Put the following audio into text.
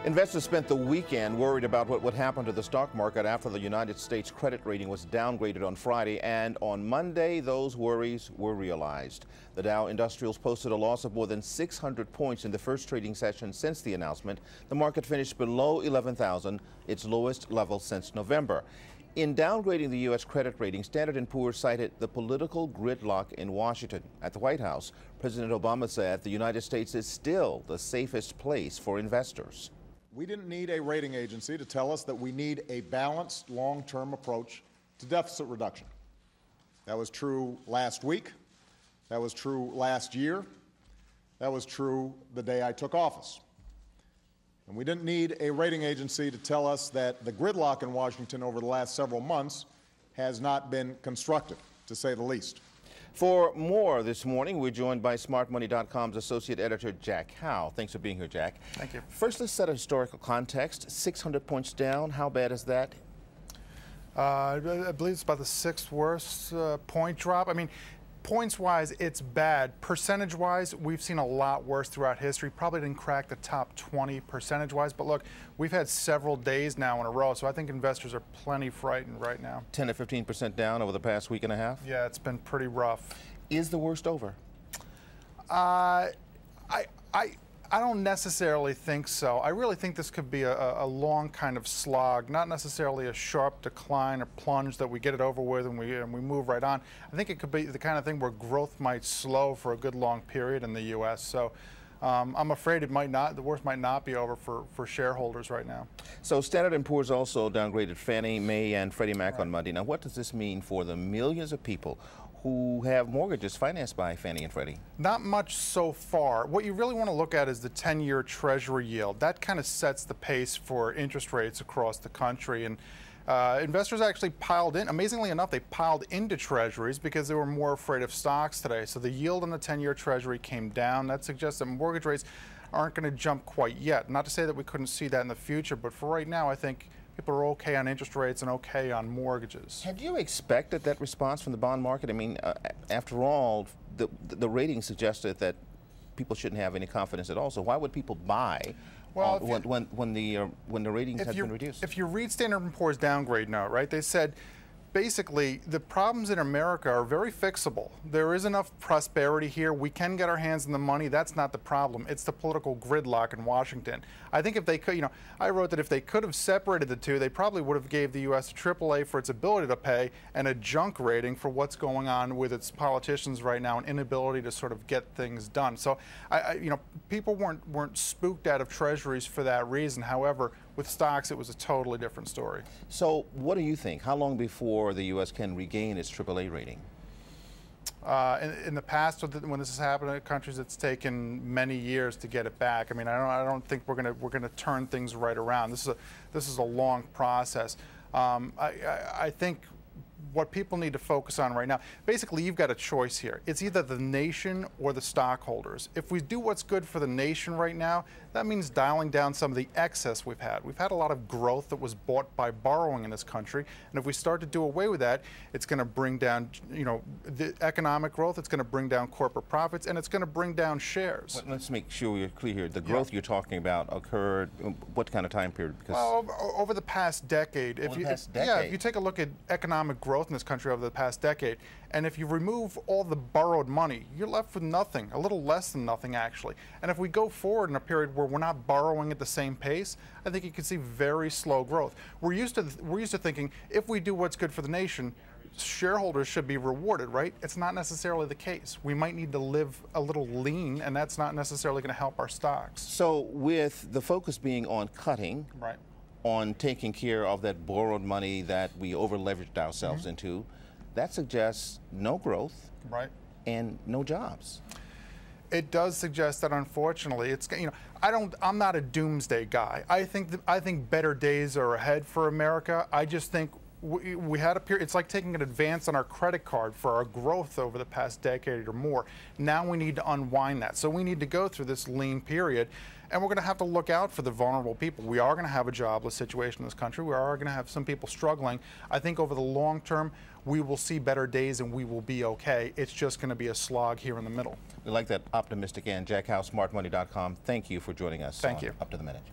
Investors spent the weekend worried about what would happen to the stock market after the United States credit rating was downgraded on Friday, and on Monday those worries were realized. The Dow Industrials posted a loss of more than 600 points in the first trading session since the announcement. The market finished below 11,000, its lowest level since November. In downgrading the U.S. credit rating, Standard & Poor's cited the political gridlock in Washington. At the White House, President Obama said the United States is still the safest place for investors. We didn't need a rating agency to tell us that we need a balanced, long-term approach to deficit reduction. That was true last week. That was true last year. That was true the day I took office. And we didn't need a rating agency to tell us that the gridlock in Washington over the last several months has not been constructive, to say the least. For more this morning, we're joined by SmartMoney.com's Associate Editor, Jack Hough. Thanks for being here, Jack. Thank you. First, let's set a historical context. 600 points down. How bad is that? I believe it's about the sixth worst point drop. I mean, points-wise, it's bad. Percentage-wise, we've seen a lot worse throughout history. Probably didn't crack the top 20 percentage-wise, but look, we've had several days now in a row, so I think investors are plenty frightened right now. 10 to 15% down over the past week and a half? Yeah, it's been pretty rough. Is the worst over? I don't necessarily think so. I really think this could be a long kind of slog, not necessarily a sharp decline or plunge that we get it over with and we move right on. I think it could be the kind of thing where growth might slow for a good long period in the U.S. So I'm afraid it might not. The worst might not be over for shareholders right now. So Standard & Poor's also downgraded Fannie Mae and Freddie Mac on Monday. Now, what does this mean for the millions of people who have mortgages financed by Fannie and Freddie? Not much so far. What you really want to look at is the 10-year Treasury yield. That kind of sets the pace for interest rates across the country. And investors actually piled in. Amazingly enough, they piled into Treasuries because they were more afraid of stocks today. So the yield on the 10-year Treasury came down. That suggests that mortgage rates aren't going to jump quite yet. Not to say that we couldn't see that in the future, but for right now, I think people are okay on interest rates and okay on mortgages. Had you expected that response from the bond market? I mean, after all, the rating suggested that people shouldn't have any confidence at all. So why would people buy when the ratings had been reduced? If you read Standard & Poor's downgrade note, right, they said basically the problems in America are very fixable. There is enough prosperity here. We can get our hands on the money. That's not the problem. It's the political gridlock in Washington. I think if they could, I wrote that if they could have separated the two, they probably would have gave the U.S. a AAA for its ability to pay and a junk rating for what's going on with its politicians right now and inability to sort of get things done. So, people weren't spooked out of treasuries for that reason. However, with stocks, it was a totally different story. So what do you think? How long before the U.S. can regain its AAA rating? In the past, when this has happened in countries, it's taken many years to get it back. I mean, I don't think we're gonna turn things right around. This is a long process. I think what people need to focus on right now, basically you've got a choice here. It's either the nation or the stockholders. If we do what's good for the nation right now, that means dialing down some of the excess we've had. We've had a lot of growth that was bought by borrowing in this country, and if we start to do away with that, it's going to bring down, the economic growth, it's going to bring down corporate profits, and it's going to bring down shares. Well, let's make sure we're clear here. The growth you're talking about occurred, what kind of time period? Because over the past decade. If you take a look at economic growth in this country over the past decade, and if you remove all the borrowed money, you're left with nothing, a little less than nothing actually. And if we go forward in a period where we're not borrowing at the same pace, I think you can see very slow growth. We're used to thinking if we do what's good for the nation, shareholders should be rewarded, right? It's not necessarily the case. We might need to live a little lean, and that's not necessarily going to help our stocks. So with the focus being on cutting, right, on taking care of that borrowed money that we over-leveraged ourselves into, that suggests no growth, right, and no jobs. It does suggest that, unfortunately, it's I'm not a doomsday guy. I think better days are ahead for America. I just think we had a period. It's like taking an advance on our credit card for our growth over the past decade or more. Now we need to unwind that. So we need to go through this lean period, and we're going to have to look out for the vulnerable people. We are going to have a jobless situation in this country. We are going to have some people struggling. I think over the long term, we will see better days and we will be okay. It's just going to be a slog here in the middle. We like that optimistic end. Jack Hough, SmartMoney.com. Thank you for joining us. Thank you. Up to the Minute.